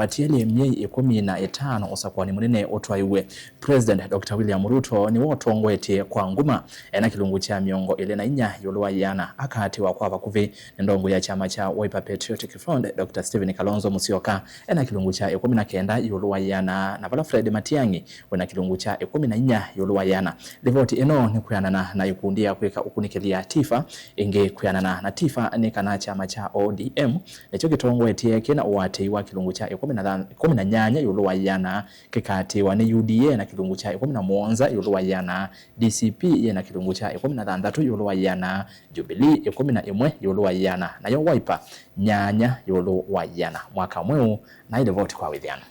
Batieni myei 15 usakwani munene otwaiwe President Dr. William Ruto ni wotongwetie kwa nguma ena kilungu cha miongo 24 yoluwa yana akati wa kwa bakuvi ndongo ya chama cha Wiper Patriotic Front Dr. Stephen Kalonzo Musyoka ena kilungu cha 19 yoluwa yana na vala Fred Matiang'i wena kilungu cha 14 yoluwa yana ripoti eno ni kuyanana na ikundia kweka ukunikilia tifa inge kuyanana na tifa ni kana chama cha ODM necho kitongwetie kina uwate wa kilungu cha 18 yoluwa yana kikati wa ni UDA na kilungu cha 17 yoluwa yana DCP na kilungu cha 13 yoluwa yana Jubilee 11 yoluwa yana na yo Wiper nyanya yoluwa yana mwaka mweu na ile vote kwa withiana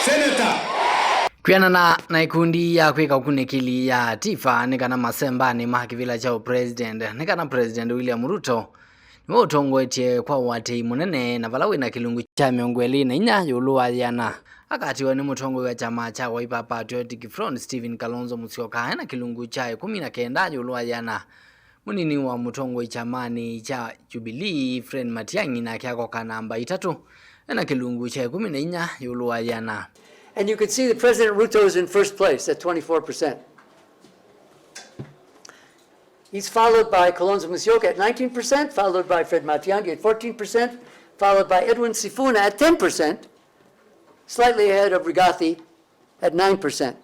Senator kuyana na ikundi ya kweka ukunikili ya tifa nikana masemba ni mahakivila chao president nikana President William Ruto niwo utongwetie kwa watei munene na valawi na kilungu cha miongo 24 yoluwa yana akati wa ni mutongwe wa chama cha Wiper Patriotic Front Stephen Kalonzo Musyoka na kilungu cha 19 yoluwa yana munini wa mutongwe chamani cha Jubilee Fred Matiang'i na kiako kanamba 3 na kilungu cha 14 yoluwa yana. And you can see that President Ruto is in first place at 24%. He's followed by Kalonzo Musyoka at 19%, followed by Fred Matiang'i at 14%, followed by Edwin Sifuna at 10%, slightly ahead of Rigathi at 9%.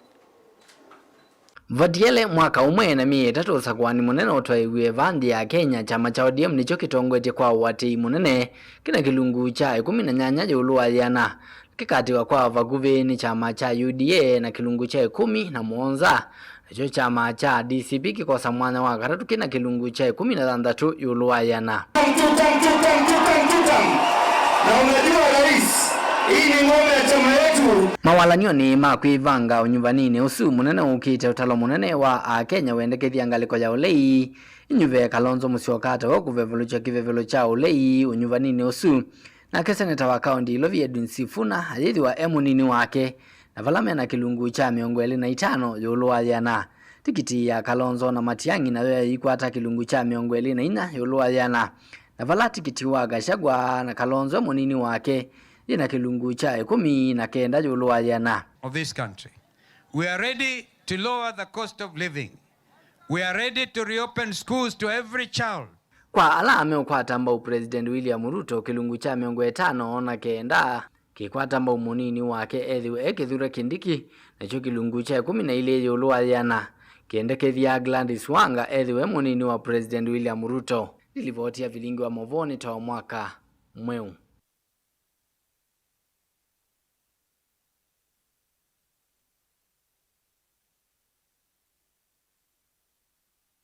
Vadiele mwaka umwe na mie tatu usakwani munene otwaiwe vandi ya Kenya chama cha ODM nicho kitongwete kwa watei munene kina kilungu cha 18 yoluwa yana kikati wa kwa vaguve ni chama cha UDA na kilungu cha 17 nacho chama cha DCP kikosa mwana wa gatatu kina kilungu cha 16 yoluwa yana. na unajua rais, hii ni ngome ya chama yetu. Mawalanio ni makwivanga unyumvanini usu munene ukite utalo munene wa Kenya wendekethia ngaliko ya ulei inyuve Kalonzo Musyoka atawo kuvevelucha kivevelo cha ulei unyumvanini usu na keseneta wa kaunti Lovie Edwin Sifuna ayithi wa emunini wake na valame na kilungu cha miongo 25 yoluwa yana tikiti ya Kalonzo na Matiang'i na yoya ikwata kilungu cha miongo 24 yoluwa yana na vala tikiti wa Gachagua na Kalonzo munini wake ina kilungu cha 19 yoluwa yana. Of this country, we are ready to lower the cost of living. We are ready to reopen schools to every child. Kwa alame ukwata mbao President William Ruto kilungu cha miongo 5 na kenda kikwata mbao munini wake ethiwe ekithure Kindiki na cho kilungu cha 12 yoluwa yana kiendekethia Gladys Wanga ethiwe munini wa President William Ruto. Nilivotia vilingi wa Movoni tawa mwaka mweu.